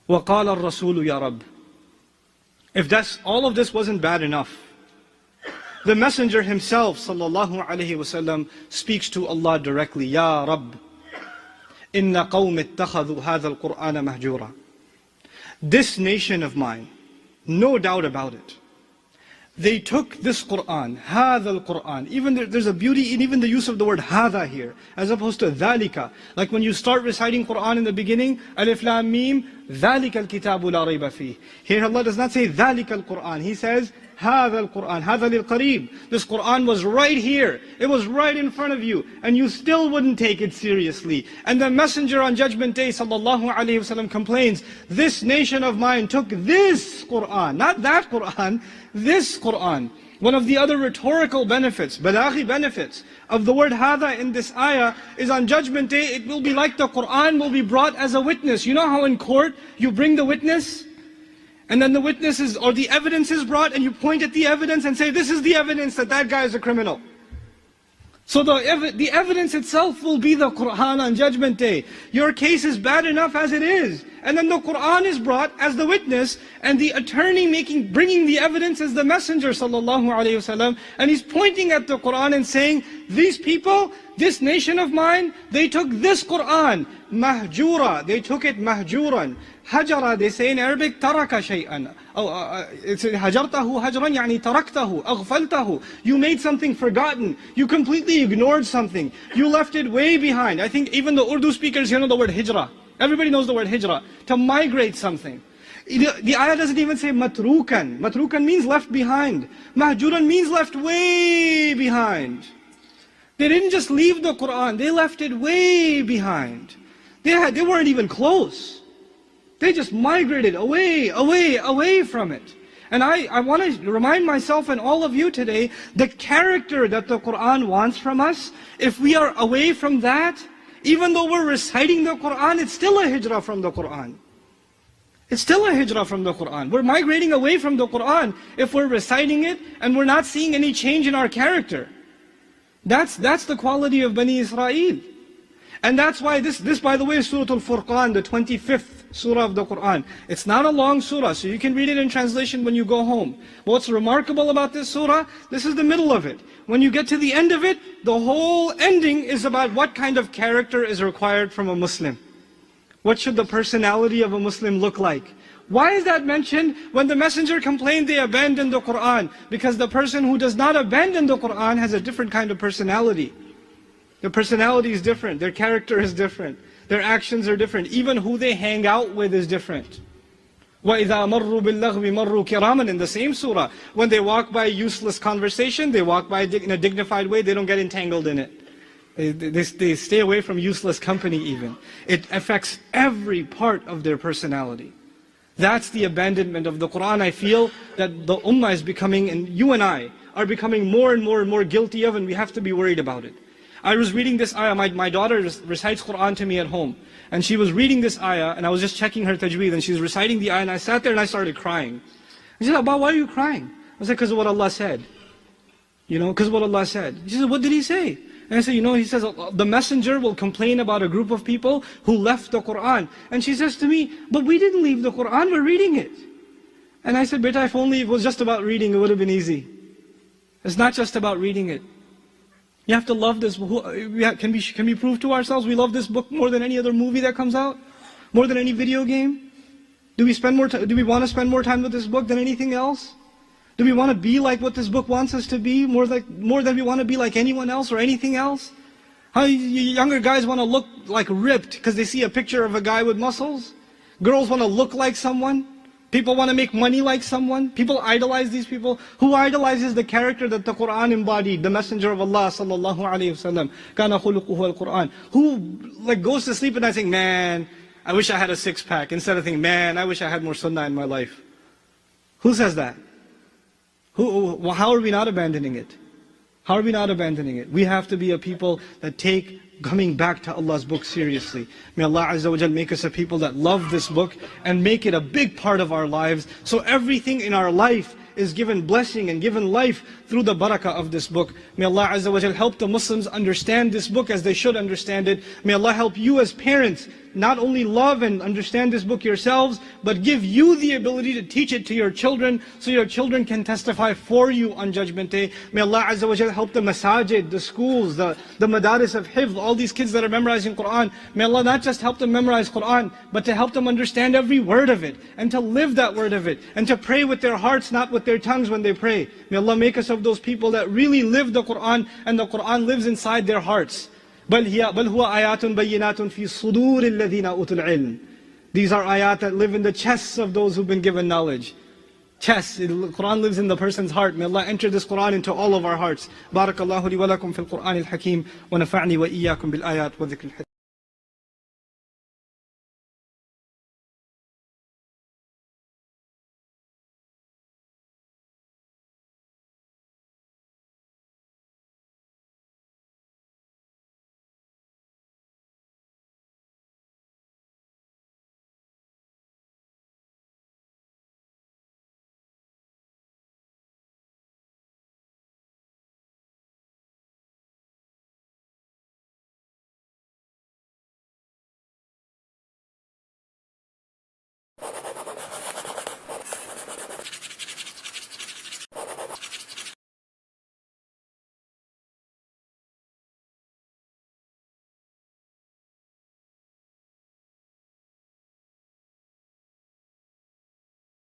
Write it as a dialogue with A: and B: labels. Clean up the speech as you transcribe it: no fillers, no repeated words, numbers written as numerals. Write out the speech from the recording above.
A: وَقَالَ الرَّسُولُ يَا رَبِّ. If all of this wasn't bad enough, the Messenger himself, sallallahu alaihi wasallam, speaks to Allah directly. Ya Rabb, inna qawmi ittakhadhu hadha al-Qur'ana mahjura. This nation of mine, no doubt about it, they took this Qur'an, hadha al-Qur'an. Even there's a beauty in even the use of the word hadha here, as opposed to dhalika. Like when you start reciting Qur'an in the beginning, alif lam mim, dhalika al-kitabu la rayba fih. Here Allah does not say dhalika al-Qur'an. He says, هذا القرآن هذا للقريب. This Qur'an was right here. It was right in front of you. And you still wouldn't take it seriously. And the Messenger on Judgment Day sallallahu alayhi wasallam complains, this nation of mine took this Qur'an, not that Qur'an, this Qur'an. One of the other rhetorical benefits, balaghi benefits of the word hada in this ayah is on Judgment Day, it will be like the Qur'an will be brought as a witness. You know how in court you bring the witness? And then the witnesses or the evidence is brought and you point at the evidence and say, this is the evidence that that guy is a criminal. So the evidence itself will be the Qur'an on Judgment Day. Your case is bad enough as it is. And then the Qur'an is brought as the witness, and the attorney bringing the evidence is the Messenger sallallahu alaihi wasallam, and he's pointing at the Qur'an and saying, these people, this nation of mine, they took this Qur'an, mahjura, they took it mahjuran. Hajara, they say in Arabic, taraka shay'an. It's hajartahu hajran, yani taraktahu, aghfaltahu. You made something forgotten. You completely ignored something. You left it way behind. I think even the Urdu speakers here know the word hijra. Everybody knows the word hijra, to migrate something. The ayah doesn't even say matrukan. Matrukan means left behind. Mahjuran means left way behind. They didn't just leave the Qur'an, they left it way behind. They weren't even close. They just migrated away from it. And I want to remind myself and all of you today, the character that the Qur'an wants from us, if we are away from that, even though we're reciting the Qur'an, it's still a hijrah from the Qur'an. It's still a hijrah from the Qur'an. We're migrating away from the Qur'an if we're reciting it and we're not seeing any change in our character. That's the quality of Bani Israel. And that's why this by the way is Surah Al-Furqan, the 25th surah of the Qur'an. It's not a long surah, so you can read it in translation when you go home. But what's remarkable about this surah, this is the middle of it. When you get to the end of it, the whole ending is about what kind of character is required from a Muslim. What should the personality of a Muslim look like? Why is that mentioned? When the Messenger complained they abandoned the Qur'an, because the person who does not abandon the Qur'an has a different kind of personality. Their personality is different, their character is different, their actions are different, even who they hang out with is different. وَإِذَا مَرُّوا بِاللَّغْوِ مَرُّوا كِرَامًا. In the same surah, when they walk by useless conversation, they walk by in a dignified way, they don't get entangled in it. They stay away from useless company even. It affects every part of their personality. That's the abandonment of the Qur'an. I feel that the ummah is becoming, and you and I are becoming more and more guilty of, and we have to be worried about it. I was reading this ayah, my daughter recites Qur'an to me at home. And she was reading this ayah, and I was just checking her tajweed, and she was reciting the ayah, and I sat there and I started crying. She said, Abba, why are you crying? I said, because of what Allah said. Because of what Allah said. She said, what did He say? And I said, He says, the messenger will complain about a group of people who left the Qur'an. And she says to me, but we didn't leave the Qur'an, we're reading it. And I said, beta, if only it was just about reading, it would have been easy. It's not just about reading it. You have to love this. Can we prove to ourselves we love this book more than any other movie that comes out? More than any video game? Do we want to spend more time with this book than anything else? Do we want to be like what this book wants us to be more than we want to be like anyone else or anything else? How younger guys want to look like ripped because they see a picture of a guy with muscles? Girls want to look like someone? People want to make money like someone. People idolize these people. Who idolizes the character that the Qur'an embodied? The Messenger of Allah sallallahu alaihi wasallam. Kana khuluquhu al-Qur'an. Who goes to sleep at night saying, man, I wish I had a six-pack. Instead of thinking, man, I wish I had more sunnah in my life. Who says that? How are we not abandoning it? How are we not abandoning it? We have to be a people that take coming back to Allah's book seriously. May Allah Azza wa Jal make us a people that love this book and make it a big part of our lives, so everything in our life is given blessing and given life through the barakah of this book. May Allah Azza wa Jal help the Muslims understand this book as they should understand it. May Allah help you as parents not only love and understand this book yourselves, but give you the ability to teach it to your children, so your children can testify for you on Judgment Day. May Allah Azza wa Jal help the masajid, the schools, the madaris of hifz, all these kids that are memorizing Qur'an. May Allah not just help them memorize Qur'an, but to help them understand every word of it, and to live that word of it, and to pray with their hearts, not with their tongues when they pray. May Allah make us of those people that really live the Qur'an, and the Qur'an lives inside their hearts. بل هو آيات بينات في صدور الذين أوتوا العلم. These are ayat that live in the chests of those who've been given knowledge. Chests, the Qur'an lives in the person's heart. May Allah enter this Qur'an into all of our hearts. بارك الله لي ولكم في القرآن الحكيم ونفعني وإياكم بالآيات وذكر الحكيم.